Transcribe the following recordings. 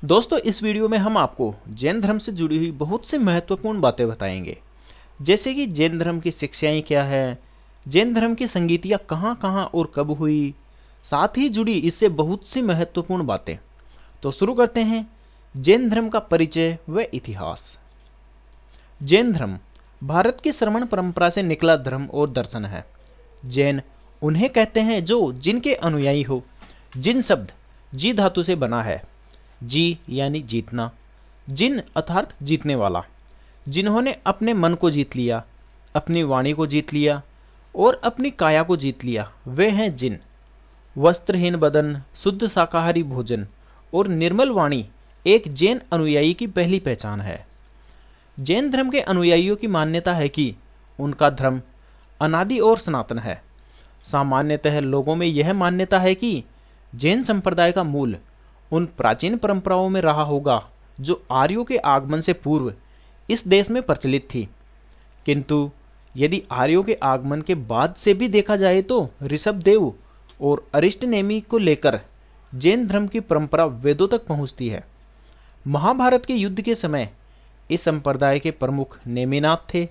दोस्तों, इस वीडियो में हम आपको जैन धर्म से जुड़ी हुई बहुत सी महत्वपूर्ण बातें बताएंगे। जैसे कि जैन धर्म की शिक्षाएं क्या है, जैन धर्म की संगीतियाँ कहाँ कहाँ और कब हुई, साथ ही जुड़ी इससे बहुत सी महत्वपूर्ण बातें। तो शुरू करते हैं जैन धर्म का परिचय व इतिहास। जैन धर्म भारत की श्रमण परंपरा से निकला धर्म और दर्शन है। जैन उन्हें कहते हैं जो जिनके अनुयायी हो। जिन शब्द जी धातु से बना है। जी यानी जीतना, जिन अर्थात जीतने वाला। जिन्होंने अपने मन को जीत लिया, अपनी वाणी को जीत लिया और अपनी काया को जीत लिया, वे हैं जिन। वस्त्रहीन बदन, शुद्ध शाकाहारी भोजन और निर्मल वाणी एक जैन अनुयायी की पहली पहचान है। जैन धर्म के अनुयायियों की मान्यता है कि उनका धर्म अनादि और सनातन है। सामान्यतः लोगों में यह मान्यता है कि जैन संप्रदाय का मूल उन प्राचीन परंपराओं में रहा होगा जो आर्यों के आगमन से पूर्व इस देश में प्रचलित थी। किंतु यदि आर्यों के आगमन के बाद से भी देखा जाए तो ऋषभदेव और अरिष्टनेमी को लेकर जैन धर्म की परंपरा वेदों तक पहुंचती है। महाभारत के युद्ध के समय इस संप्रदाय के प्रमुख नेमिनाथ थे,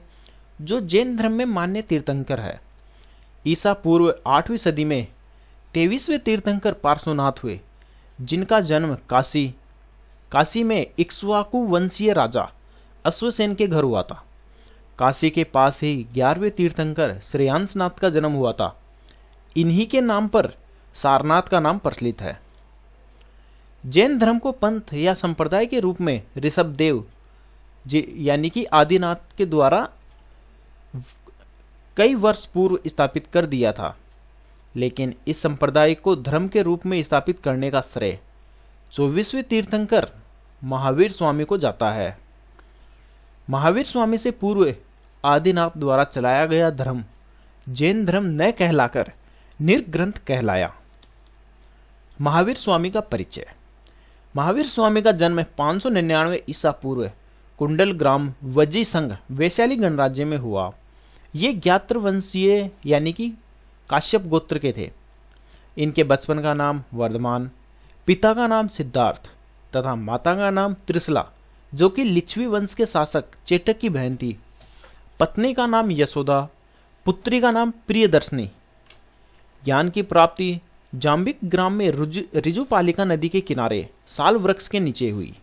जो जैन धर्म में मान्य तीर्थंकर है। ईसा पूर्व 8वीं सदी में 23वें तीर्थंकर पार्श्वनाथ हुए, जिनका जन्म काशी में इक्ष्वाकु वंशीय राजा अश्वसेन के घर हुआ था। काशी के पास ही 11वें तीर्थंकर श्रेयांसनाथ का जन्म हुआ था। इन्हीं के नाम पर सारनाथ का नाम प्रचलित है। जैन धर्म को पंथ या संप्रदाय के रूप में ऋषभदेव यानी कि आदिनाथ के द्वारा कई वर्ष पूर्व स्थापित कर दिया था, लेकिन इस संप्रदाय को धर्म के रूप में स्थापित करने का श्रेय 24वें तीर्थंकर महावीर स्वामी को जाता है। महावीर स्वामी से पूर्व आदिनाथ द्वारा चलाया गया धर्म जैन धर्म न कहलाकर निर्ग्रंथ कहलाया। महावीर स्वामी का परिचय। महावीर स्वामी का जन्म 599 ईसा पूर्व कुंडल ग्राम वजी संघ वैशाली गणराज्य में हुआ। ये ज्ञात्र वंशीय यानी कि काश्यप गोत्र के थे। इनके बचपन का नाम वर्धमान, पिता का नाम सिद्धार्थ तथा माता का नाम त्रिशला, जो कि लिच्छवी वंश के शासक चेटक की बहन थी। पत्नी का नाम यशोदा, पुत्री का नाम प्रियदर्शनी। ज्ञान की प्राप्ति जाम्बिक ग्राम में ऋजुपालिका नदी के किनारे साल वृक्ष के नीचे हुई।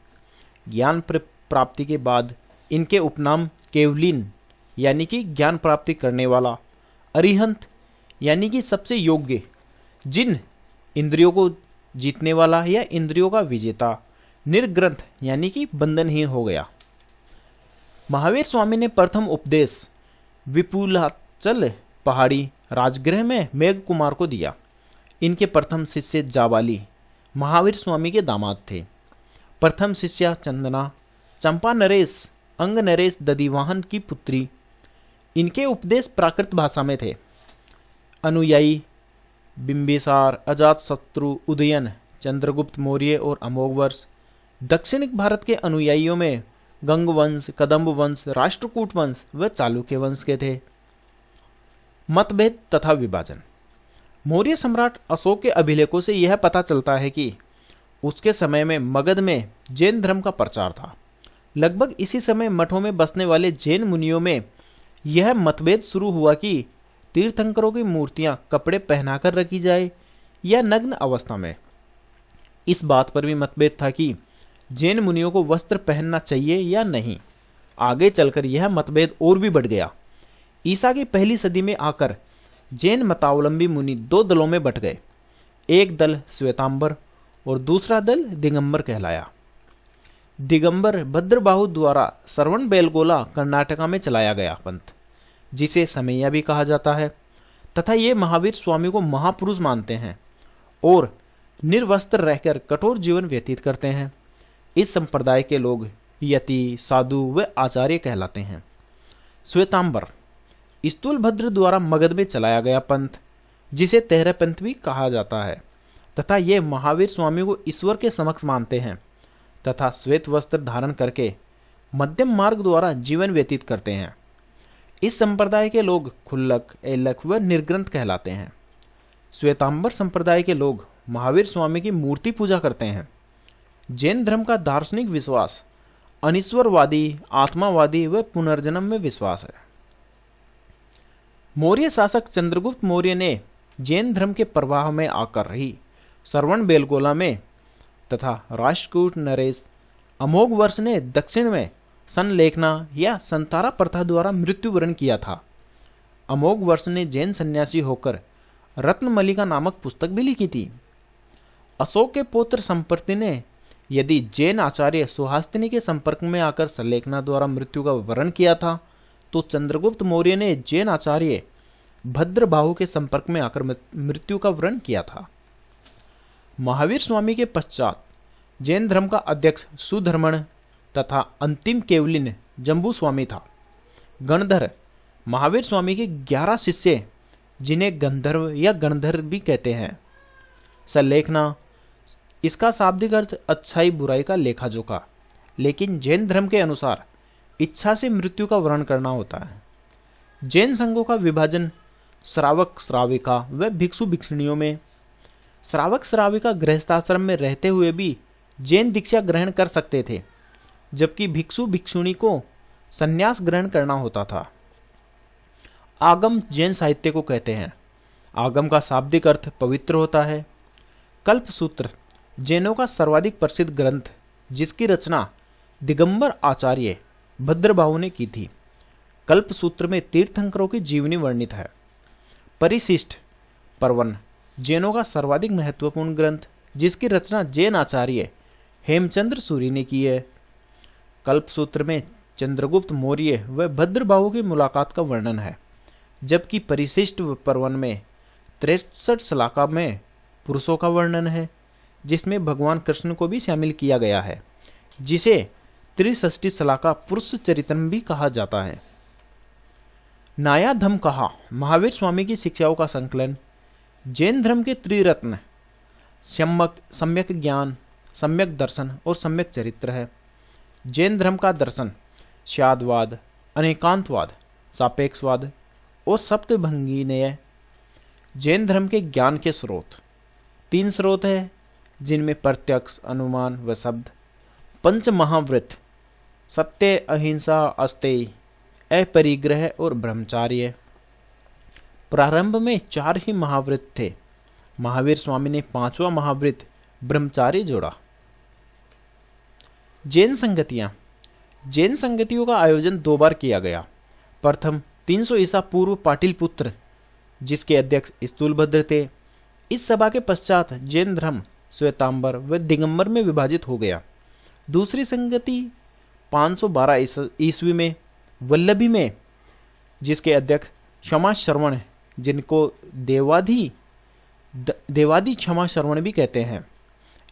ज्ञान प्राप्ति के बाद इनके उपनाम केवलिन यानी कि ज्ञान प्राप्ति करने वाला, अरिहंत यानी कि सबसे योग्य, जिन इंद्रियों को जीतने वाला या इंद्रियों का विजेता, निर्ग्रंथ यानी कि बंधनहीन हो गया। महावीर स्वामी ने प्रथम उपदेश विपुलाचल पहाड़ी राजगृह में मेघ कुमार को दिया। इनके प्रथम शिष्य जाबाली महावीर स्वामी के दामाद थे। प्रथम शिष्या चंदना चंपा नरेश अंग नरेश दधिवाहन की पुत्री। इनके उपदेश प्राकृत भाषा में थे। अनुयायी बिंबिसार, अजातशत्रु, उदयन, चंद्रगुप्त मौर्य और अमोघवर्ष। दक्षिणी भारत के अनुयायियों में गंग वंश, कदम्ब वंश, राष्ट्रकूट वंश व चालुक्य वंश के थे। मतभेद तथा विभाजन। मौर्य सम्राट अशोक के अभिलेखों से यह पता चलता है कि उसके समय में मगध में जैन धर्म का प्रचार था। लगभग इसी समय मठों में बसने वाले जैन मुनियों में यह मतभेद शुरू हुआ कि तीर्थंकरों की मूर्तियां कपड़े पहनाकर रखी जाए या नग्न अवस्था में। इस बात पर भी मतभेद था कि जैन मुनियों को वस्त्र पहनना चाहिए या नहीं। आगे चलकर यह मतभेद और भी बढ़ गया। ईसा की पहली सदी में आकर जैन मतावलंबी मुनि दो दलों में बंट गए। एक दल श्वेतांबर और दूसरा दल दिगंबर कहलाया। दिगंबर भद्रबाहु द्वारा श्रवण बेलगोला कर्नाटका में चलाया गया पंथ, जिसे समैया भी कहा जाता है, तथा ये महावीर स्वामी को महापुरुष मानते हैं और निर्वस्त्र रहकर कठोर जीवन व्यतीत करते हैं। इस संप्रदाय के लोग यति, साधु व आचार्य कहलाते हैं। श्वेतांबर स्थूलभद्र द्वारा मगध में चलाया गया पंथ, जिसे तेहरा पंथ भी कहा जाता है, तथा ये महावीर स्वामी को ईश्वर के समक्ष मानते हैं तथा श्वेत वस्त्र धारण करके मध्यम मार्ग द्वारा जीवन व्यतीत करते हैं। इस संप्रदाय के लोग खुल्लक, एलक व निर्ग्रंथ कहलाते हैं। श्वेतांबर संप्रदाय के लोग महावीर स्वामी की मूर्ति पूजा करते हैं। जैन धर्म का दार्शनिक विश्वास अनिश्वरवादी, आत्मावादी व पुनर्जन्म में विश्वास है। मौर्य शासक चंद्रगुप्त मौर्य ने जैन धर्म के प्रवाह में आकर ही श्रवणबेलगोला में तथा राष्ट्रकूट नरेश अमोघ वर्ष ने दक्षिण में संलेखना या संतारा प्रथा द्वारा मृत्युवरण किया था। अमोघ वर्ष ने जैन सन्यासी होकर रत्नमलिका नामक पुस्तक भी लिखी थी। अशोक के पुत्र संपर्ति ने यदि जैन आचार्य सुहासिनी के संपर्क में आकर संलेखना द्वारा मृत्यु का वरण किया था, तो चंद्रगुप्त मौर्य ने जैन आचार्य भद्रबाहु के संपर्क में आकर मृत्यु का वरण किया था। महावीर स्वामी के पश्चात जैन धर्म का अध्यक्ष सुधर्मण तथा अंतिम केवलिन जम्बू स्वामी था। गणधर महावीर स्वामी के 11 शिष्य, जिन्हें गंधर्व या गणधर भी कहते हैं। संलेखना, इसका शाब्दिक अर्थ अच्छाई बुराई का लेखा जोखा, लेकिन जैन धर्म के अनुसार इच्छा से मृत्यु का वरण करना होता है। जैन संघों का विभाजन श्रावक श्राविका व भिक्षु भिक्षुणियों में। श्रावक श्राविका गृहस्थाश्रम में रहते हुए भी जैन दीक्षा ग्रहण कर सकते थे, जबकि भिक्षु भिक्षुणी को संन्यास ग्रहण करना होता था। आगम जैन साहित्य को कहते हैं। आगम का शाब्दिक अर्थ पवित्र होता है। कल्पसूत्र जैनों का सर्वाधिक प्रसिद्ध ग्रंथ, जिसकी रचना दिगंबर आचार्य भद्रबाहु ने की थी। कल्पसूत्र में तीर्थंकरों की जीवनी वर्णित है। परिशिष्ट पर्वन जैनों का सर्वाधिक महत्वपूर्ण ग्रंथ, जिसकी रचना जैन आचार्य हेमचंद्र सूरी ने की है। कल्पसूत्र में चंद्रगुप्त मौर्य व भद्रबाहु की मुलाकात का वर्णन है, जबकि परिशिष्ट पर्वन में 63 श्लोका में पुरुषों का वर्णन है, जिसमें भगवान कृष्ण को भी शामिल किया गया है, जिसे 63 श्लोका पुरुष चरित्रम भी कहा जाता है। नायाधम कहा महावीर स्वामी की शिक्षाओं का संकलन। जैन धर्म के त्रिरत्न सम्यक ज्ञान, सम्यक दर्शन और सम्यक चरित्र है। जैन धर्म का दर्शन स्यादवाद, अनेकांतवाद, सापेक्षवाद और सप्तभंगीनेय। जैन धर्म के ज्ञान के स्रोत 3 स्रोत है, जिनमें प्रत्यक्ष, अनुमान व शब्द। पंच महाव्रत सत्य, अहिंसा, अस्तेय, अपरिग्रह और ब्रह्मचार्य। प्रारंभ में 4 ही महाव्रत थे। महावीर स्वामी ने 5वां महाव्रत ब्रह्मचार्य जोड़ा। जैन संगतियां। जैन संगतियों का आयोजन 2 बार किया गया। प्रथम 300 ईसा पूर्व पाटिलपुत्र, जिसके अध्यक्ष स्थूलभद्र थे। इस सभा के पश्चात जैन धर्म श्वेतांबर व दिगंबर में विभाजित हो गया। दूसरी संगति 512 ईस्वी में वल्लभी में, जिसके अध्यक्ष क्षमा श्रवण, जिनको देवादि क्षमा श्रवण भी कहते हैं।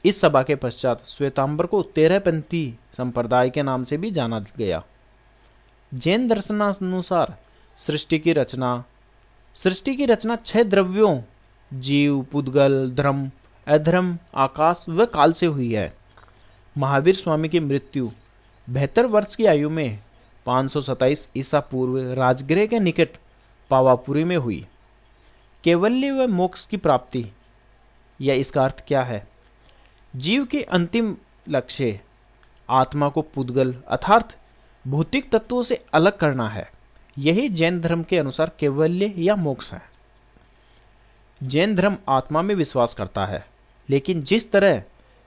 इस सभा के पश्चात श्वेतांबर को 13पंथी संप्रदाय के नाम से भी जाना गया। जैन दर्शनानुसार सृष्टि की रचना 6 द्रव्यों जीव, पुद्गल, धर्म, अधर्म, आकाश व काल से हुई है। महावीर स्वामी की मृत्यु 72 वर्ष की आयु में 527 ईसा पूर्व राजगृह के निकट पावापुरी में हुई। कैवल्य व मोक्ष की प्राप्ति, या इसका अर्थ क्या है? जीव के अंतिम लक्ष्य आत्मा को पुद्गल अर्थात भौतिक तत्वों से अलग करना है। यही जैन धर्म के अनुसार कैवल्य या मोक्ष है। जैन धर्म आत्मा में विश्वास करता है, लेकिन जिस तरह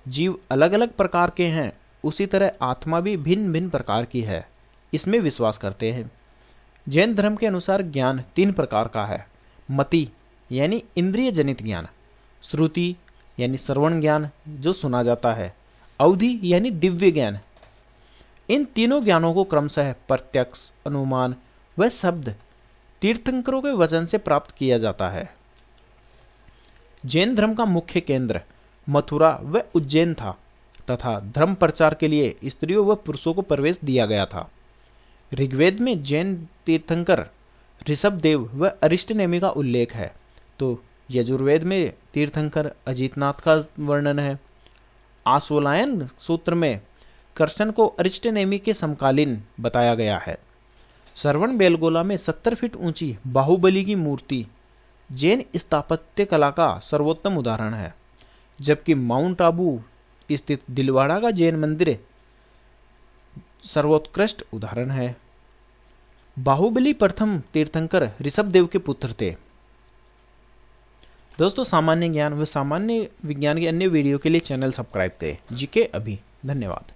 जीव अलग अलग प्रकार के हैं, उसी तरह आत्मा भी भिन्न भिन्न प्रकार की है, इसमें विश्वास करते हैं। जैन धर्म के अनुसार ज्ञान 3 प्रकार का है। मति यानी इंद्रिय जनित ज्ञान, श्रुति यानी श्रवण ज्ञान जो सुना जाता है, अवधि यानी दिव्य ज्ञान। इन तीनों ज्ञानों को क्रमशः प्रत्यक्ष, अनुमान व शब्द तीर्थंकरों के वचन से प्राप्त किया जाता है। जैन धर्म का मुख्य केंद्र मथुरा व उज्जैन था तथा धर्म प्रचार के लिए स्त्रियों व पुरुषों को प्रवेश दिया गया था। ऋग्वेद में जैन तीर्थंकर ऋषभदेव व अरिष्टनेमि का उल्लेख है, तो यजुर्वेद में तीर्थंकर अजितनाथ का वर्णन है। आशोलायन सूत्र में कृष्ण को अरिष्टनेमि के समकालीन बताया गया है। श्रवणबेलगोला में 70 फीट ऊंची बाहुबली की मूर्ति जैन स्थापत्य कला का सर्वोत्तम उदाहरण है, जबकि माउंट आबू स्थित दिलवाड़ा का जैन मंदिर सर्वोत्कृष्ट उदाहरण है। बाहुबली प्रथम तीर्थंकर ऋषभदेव के पुत्र थे। दोस्तों, सामान्य ज्ञान व सामान्य विज्ञान के अन्य वीडियो के लिए चैनल सब्सक्राइब करें। जीके अभी। धन्यवाद।